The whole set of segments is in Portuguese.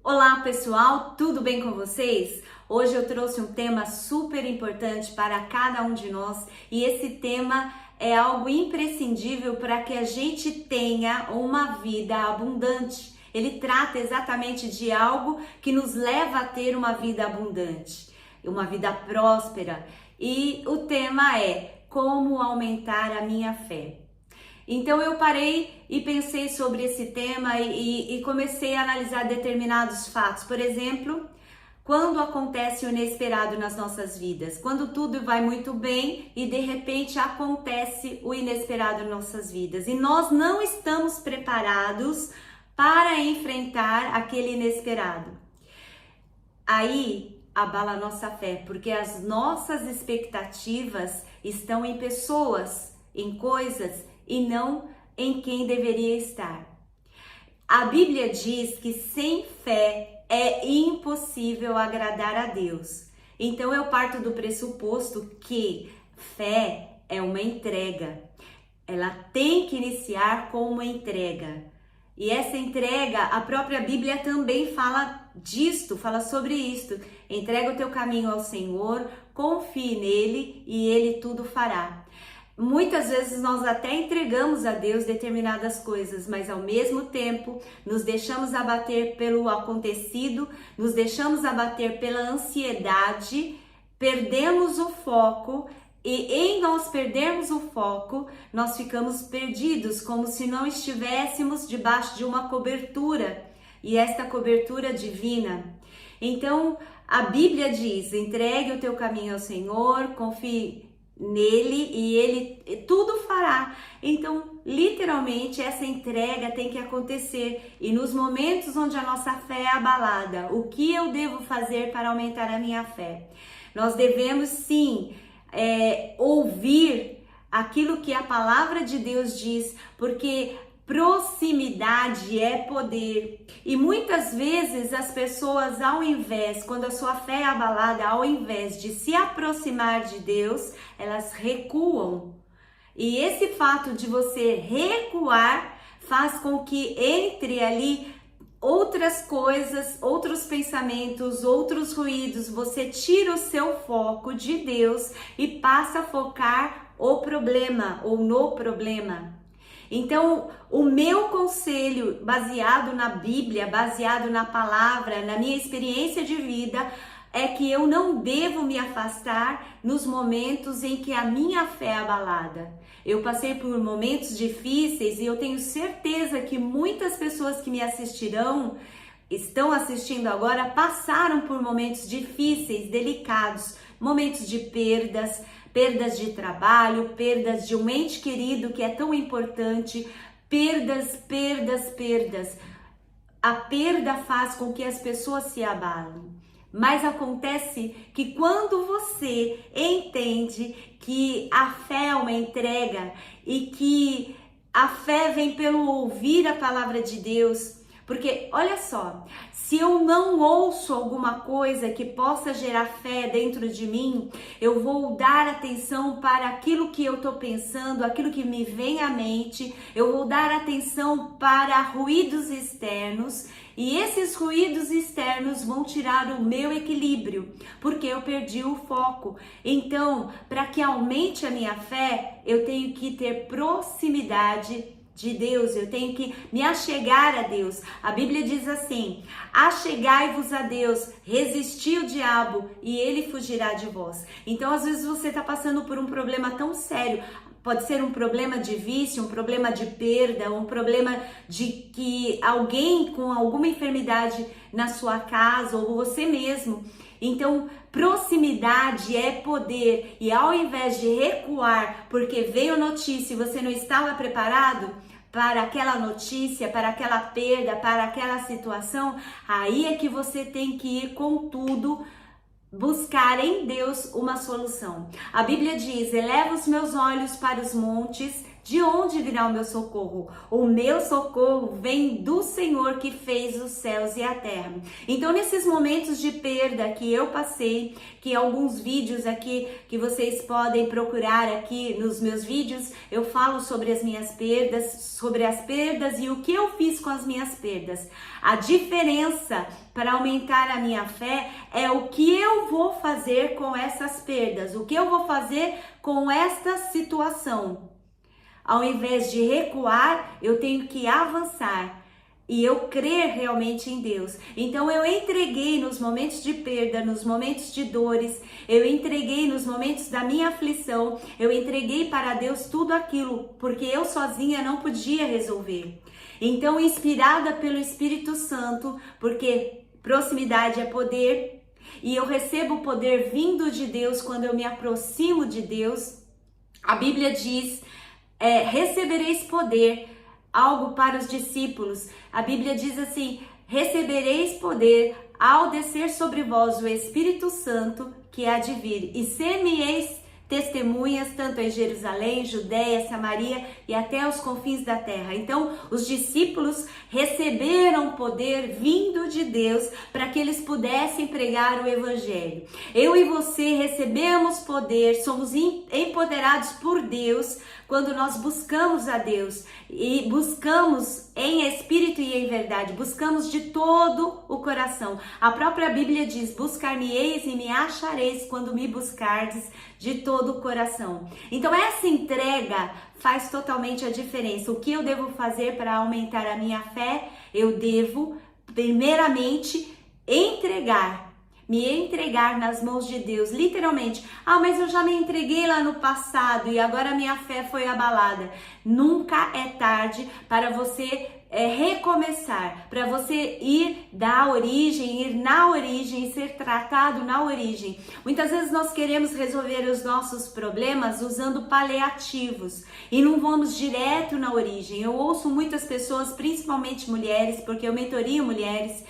Olá pessoal, tudo bem com vocês? Hoje eu trouxe um tema super importante para cada um de nós e esse tema é algo imprescindível para que a gente tenha uma vida abundante. Ele trata exatamente de algo que nos leva a ter uma vida abundante, uma vida próspera, e o tema é como aumentar a minha fé. Então eu parei e pensei sobre esse tema e comecei a analisar determinados fatos. Por exemplo, quando acontece o inesperado nas nossas vidas, quando tudo vai muito bem e de repente acontece o inesperado em nossas vidas e nós não estamos preparados para enfrentar aquele inesperado. Aí abala a nossa fé, porque as nossas expectativas estão em pessoas, em coisas e não em quem deveria estar. A Bíblia diz que sem fé é impossível agradar a Deus. Então eu parto do pressuposto que fé é uma entrega. Ela tem que iniciar com uma entrega. E essa entrega, a própria Bíblia também fala disto, fala sobre isto. Entrega o teu caminho ao Senhor, confie nele e ele tudo fará. Muitas vezes nós até entregamos a Deus determinadas coisas, mas ao mesmo tempo nos deixamos abater pelo acontecido, nos deixamos abater pela ansiedade, perdemos o foco e em nós perdermos o foco, nós ficamos perdidos, como se não estivéssemos debaixo de uma cobertura, e esta cobertura divina. Então a Bíblia diz: entregue o teu caminho ao Senhor, confie nele e ele tudo fará. Então, literalmente, essa entrega tem que acontecer. E nos momentos onde a nossa fé é abalada, o que eu devo fazer para aumentar a minha fé? Nós devemos sim ouvir aquilo que a palavra de Deus diz, porque proximidade é poder. E muitas vezes as pessoas, quando a sua fé é abalada, ao invés de se aproximar de Deus, elas recuam. E esse fato de você recuar faz com que entre ali outras coisas, outros pensamentos, outros ruídos. Você tira o seu foco de Deus e passa a focar o problema ou no problema. Então, o meu conselho, baseado na Bíblia, baseado na palavra, na minha experiência de vida, é que eu não devo me afastar nos momentos em que a minha fé é abalada. Eu passei por momentos difíceis e eu tenho certeza que muitas pessoas que me estão assistindo agora, passaram por momentos difíceis, delicados, momentos de perdas de trabalho, perdas de um ente querido que é tão importante, perdas. A perda faz com que as pessoas se abalem. Mas acontece que quando você entende que a fé é uma entrega e que a fé vem pelo ouvir a palavra de Deus, porque olha só, se eu não ouço alguma coisa que possa gerar fé dentro de mim, eu vou dar atenção para aquilo que eu estou pensando, aquilo que me vem à mente, eu vou dar atenção para ruídos externos, e esses ruídos externos vão tirar o meu equilíbrio, porque eu perdi o foco. Então, para que aumente a minha fé, eu tenho que ter proximidade de Deus, eu tenho que me achegar a Deus. A Bíblia diz assim: achegai-vos a Deus, resisti o diabo e ele fugirá de vós. Então, às vezes você está passando por um problema tão sério, pode ser um problema de vício, um problema de perda, um problema de que alguém com alguma enfermidade na sua casa ou você mesmo. Então, proximidade é poder, e ao invés de recuar porque veio notícia e você não estava preparado para aquela notícia, para aquela perda, para aquela situação, aí é que você tem que ir com tudo, buscar em Deus uma solução. A Bíblia diz: eleva os meus olhos para os montes, De onde virá o meu socorro? O meu socorro vem do Senhor que fez os céus e a terra. Então, nesses momentos de perda que eu passei, que alguns vídeos aqui que vocês podem procurar aqui nos meus vídeos, eu falo sobre as minhas perdas e o que eu fiz com as minhas perdas. A diferença para aumentar a minha fé é o que eu vou fazer com essas perdas, o que eu vou fazer com esta situação. Ao invés de recuar, eu tenho que avançar e eu crer realmente em Deus. Então eu entreguei nos momentos de perda, nos momentos de dores, eu entreguei nos momentos da minha aflição, eu entreguei para Deus tudo aquilo, porque eu sozinha não podia resolver. Então, inspirada pelo Espírito Santo, porque proximidade é poder, e eu recebo o poder vindo de Deus quando eu me aproximo de Deus. A Bíblia diz, recebereis poder, algo para os discípulos. A Bíblia diz assim, recebereis poder ao descer sobre vós o Espírito Santo que há de vir, e ser-me-eis testemunhas, tanto em Jerusalém, Judéia, Samaria e até os confins da terra. Então, os discípulos receberam poder vindo de Deus para que eles pudessem pregar o Evangelho. Eu e você recebemos poder, somos empoderados por Deus quando nós buscamos a Deus e buscamos em espírito e em verdade, buscamos de todo o coração. A própria Bíblia diz, buscar-me-eis e me achareis quando me buscardes de todo o coração. Então essa entrega faz totalmente a diferença. O que eu devo fazer para aumentar a minha fé? Eu devo, primeiramente, me entregar nas mãos de Deus, literalmente. Mas eu já me entreguei lá no passado e agora minha fé foi abalada. Nunca é tarde para você recomeçar, para você ir na origem, ser tratado na origem. Muitas vezes nós queremos resolver os nossos problemas usando paliativos e não vamos direto na origem. Eu ouço muitas pessoas, principalmente mulheres, porque eu mentorio mulheres,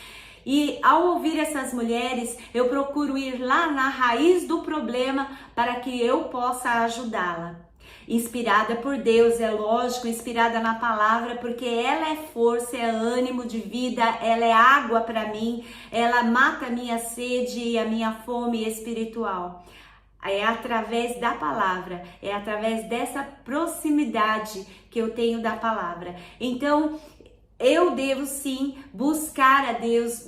e ao ouvir essas mulheres, eu procuro ir lá na raiz do problema para que eu possa ajudá-la. Inspirada por Deus, é lógico, inspirada na palavra, porque ela é força, é ânimo de vida, ela é água para mim, ela mata a minha sede e a minha fome espiritual. É através da palavra, é através dessa proximidade que eu tenho da palavra. Então, eu devo sim buscar a Deus,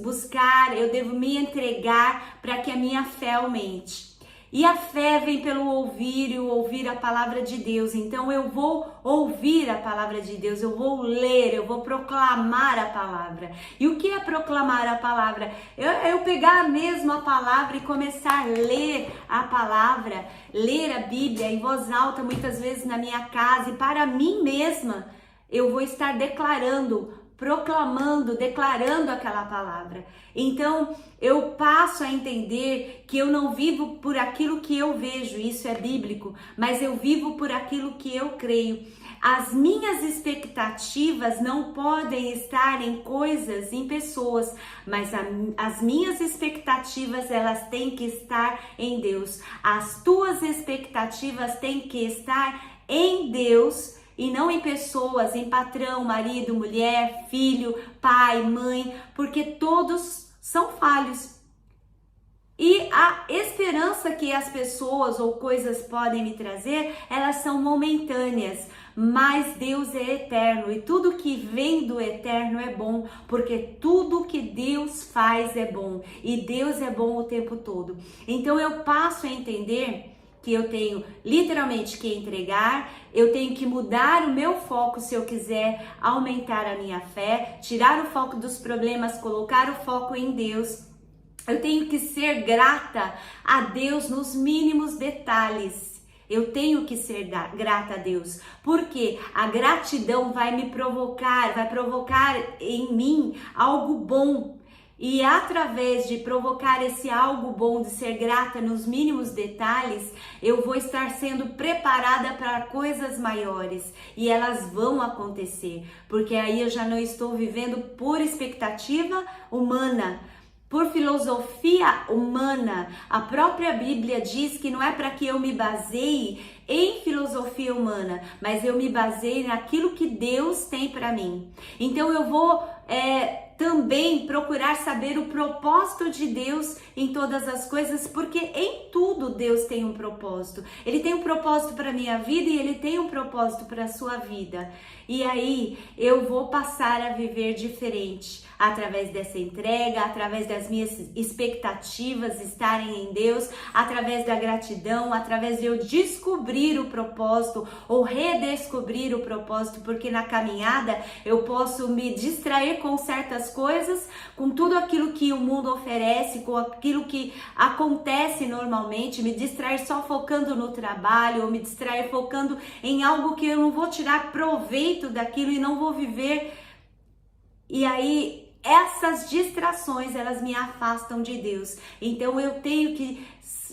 eu devo me entregar para que a minha fé aumente. E a fé vem pelo ouvir e o ouvir a palavra de Deus. Então eu vou ouvir a palavra de Deus, eu vou ler, eu vou proclamar a palavra. E o que é proclamar a palavra? Eu pegar mesmo a palavra e começar a ler a palavra, ler a Bíblia em voz alta, muitas vezes na minha casa, e para mim mesma eu vou estar proclamando, declarando aquela palavra. Então, eu passo a entender que eu não vivo por aquilo que eu vejo, isso é bíblico, mas eu vivo por aquilo que eu creio. As minhas expectativas não podem estar em coisas, em pessoas, mas as minhas expectativas, elas têm que estar em Deus. As tuas expectativas têm que estar em Deus, e não em pessoas, em patrão, marido, mulher, filho, pai, mãe, porque todos são falhos. E a esperança que as pessoas ou coisas podem me trazer, elas são momentâneas, mas Deus é eterno e tudo que vem do eterno é bom, porque tudo que Deus faz é bom e Deus é bom o tempo todo. Então eu passo a entender que eu tenho literalmente que entregar, eu tenho que mudar o meu foco se eu quiser aumentar a minha fé, tirar o foco dos problemas, colocar o foco em Deus. Eu tenho que ser grata a Deus nos mínimos detalhes. Eu tenho que ser grata a Deus, porque a gratidão vai provocar em mim algo bom. E através de provocar esse algo bom, de ser grata nos mínimos detalhes, eu vou estar sendo preparada para coisas maiores. E elas vão acontecer, porque aí eu já não estou vivendo por expectativa humana, por filosofia humana. A própria Bíblia diz que não é para que eu me baseie em filosofia humana, mas eu me baseio naquilo que Deus tem para mim. Então eu vou também procurar saber o propósito de Deus em todas as coisas, porque em tudo Deus tem um propósito. Ele tem um propósito para minha vida e Ele tem um propósito para a sua vida. E aí eu vou passar a viver diferente através dessa entrega, através das minhas expectativas estarem em Deus, através da gratidão, através de eu descobrir o propósito ou redescobrir o propósito, porque na caminhada eu posso me distrair com certas coisas, com tudo aquilo que o mundo oferece, com aquilo que acontece normalmente, me distrair só focando no trabalho, ou me distrair focando em algo que eu não vou tirar proveito daquilo e não vou viver. E aí essas distrações, elas me afastam de Deus. Então eu tenho que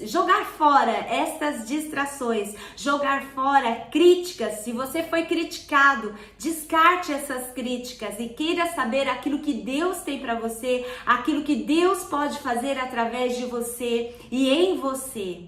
jogar fora essas distrações, jogar fora críticas. Se você foi criticado, descarte essas críticas e queira saber aquilo que Deus tem para você, aquilo que Deus pode fazer através de você e em você.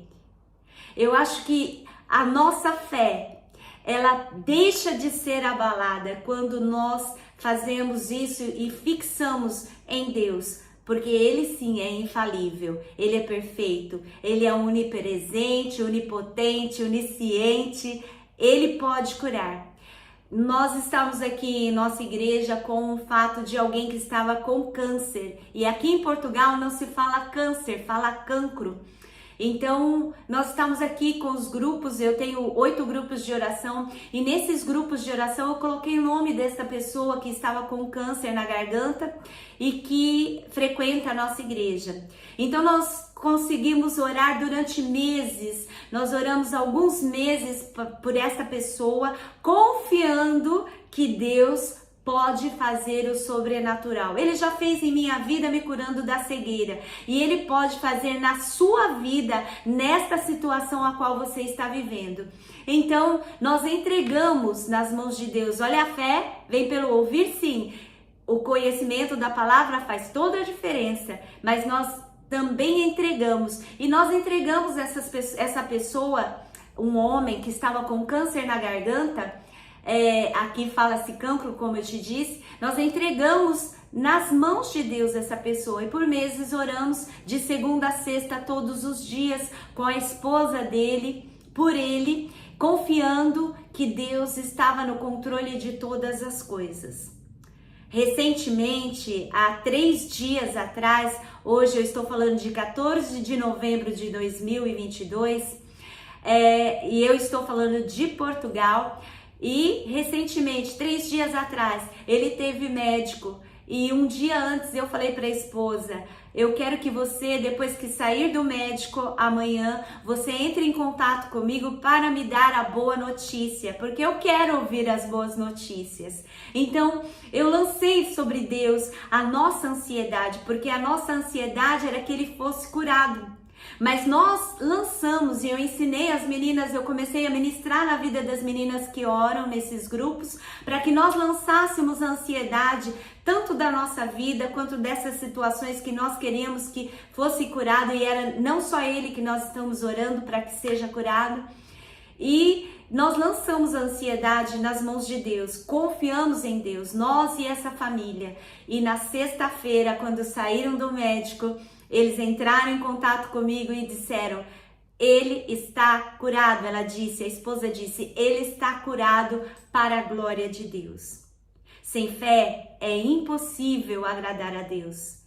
Eu acho que a nossa fé, ela deixa de ser abalada quando nós fazemos isso e fixamos em Deus, porque Ele sim é infalível, Ele é perfeito, Ele é onipresente, onipotente, onisciente, Ele pode curar. Nós estamos aqui em nossa igreja com o fato de alguém que estava com câncer, e aqui em Portugal não se fala câncer, fala cancro. Então, nós estamos aqui com os grupos, eu tenho 8 grupos de oração, e nesses grupos de oração eu coloquei o nome dessa pessoa que estava com câncer na garganta e que frequenta a nossa igreja. Então, nós conseguimos orar durante meses, nós oramos alguns meses por essa pessoa, confiando que Deus pode fazer o sobrenatural. Ele já fez em minha vida me curando da cegueira, e Ele pode fazer na sua vida, nesta situação a qual você está vivendo. Então, nós entregamos nas mãos de Deus. Olha, a fé vem pelo ouvir, sim. O conhecimento da palavra faz toda a diferença, mas nós também entregamos. E nós entregamos essa pessoa, um homem que estava com câncer na garganta, aqui fala-se cancro, como eu te disse, nós entregamos nas mãos de Deus essa pessoa, e por meses oramos de segunda a sexta todos os dias com a esposa dele, por ele, confiando que Deus estava no controle de todas as coisas. Recentemente, há 3 dias atrás, hoje eu estou falando de 14 de novembro de 2022, e eu estou falando de Portugal. E recentemente, 3 dias atrás, ele teve médico, e um dia antes eu falei para a esposa: eu quero que você, depois que sair do médico amanhã, você entre em contato comigo para me dar a boa notícia, porque eu quero ouvir as boas notícias. Então eu lancei sobre Deus a nossa ansiedade, porque a nossa ansiedade era que ele fosse curado. Mas nós lançamos, e eu ensinei as meninas, eu comecei a ministrar na vida das meninas que oram nesses grupos, para que nós lançássemos a ansiedade, tanto da nossa vida, quanto dessas situações que nós queríamos que fosse curado, e era não só ele que nós estamos orando para que seja curado. E nós lançamos a ansiedade nas mãos de Deus, confiamos em Deus, nós e essa família. E na sexta-feira, quando saíram do médico, eles entraram em contato comigo e disseram: ele está curado. Ela disse, a esposa disse, ele está curado para a glória de Deus. Sem fé é impossível agradar a Deus.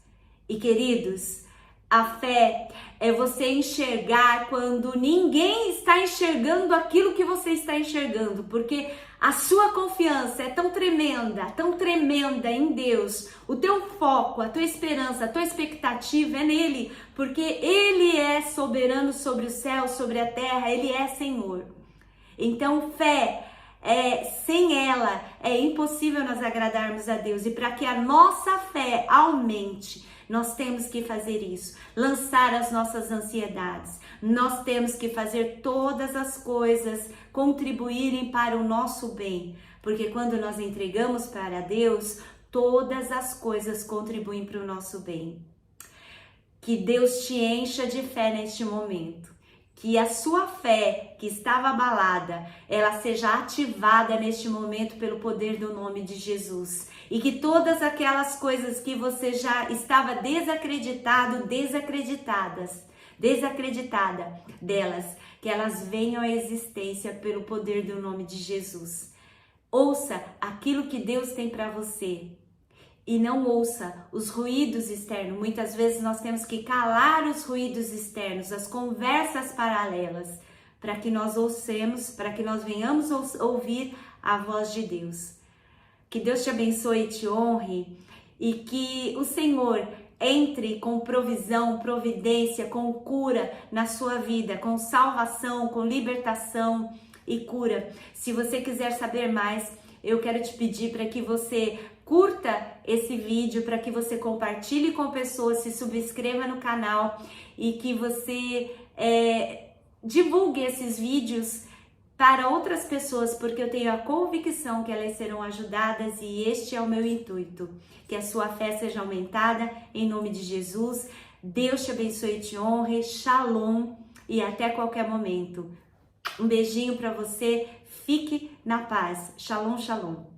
E queridos, a fé é você enxergar quando ninguém está enxergando aquilo que você está enxergando, porque a sua confiança é tão tremenda em Deus, o teu foco, a tua esperança, a tua expectativa é nele, porque Ele é soberano sobre o céu, sobre a terra, Ele é Senhor. Então fé, sem ela é impossível nós agradarmos a Deus, e para que a nossa fé aumente, nós temos que fazer isso, lançar as nossas ansiedades. Nós temos que fazer todas as coisas contribuírem para o nosso bem, porque quando nós entregamos para Deus, todas as coisas contribuem para o nosso bem. Que Deus te encha de fé neste momento. que a sua fé que estava abalada, ela seja ativada neste momento pelo poder do nome de Jesus. E que todas aquelas coisas que você já estava desacreditado, desacreditada delas, que elas venham à existência pelo poder do nome de Jesus. Ouça aquilo que Deus tem para você. E não ouça os ruídos externos. Muitas vezes nós temos que calar os ruídos externos, as conversas paralelas, para que nós ouçamos, para que nós venhamos ouvir a voz de Deus. Que Deus te abençoe e te honre, e que o Senhor entre com provisão, providência, com cura na sua vida, com salvação, com libertação e cura. Se você quiser saber mais, eu quero te pedir para que você curta esse vídeo, para que você compartilhe com pessoas, se subscreva no canal e que você divulgue esses vídeos para outras pessoas, porque eu tenho a convicção que elas serão ajudadas e este é o meu intuito. Que a sua fé seja aumentada em nome de Jesus. Deus te abençoe e te honre. Shalom e até qualquer momento. Um beijinho para você. Fique na paz. Shalom, shalom.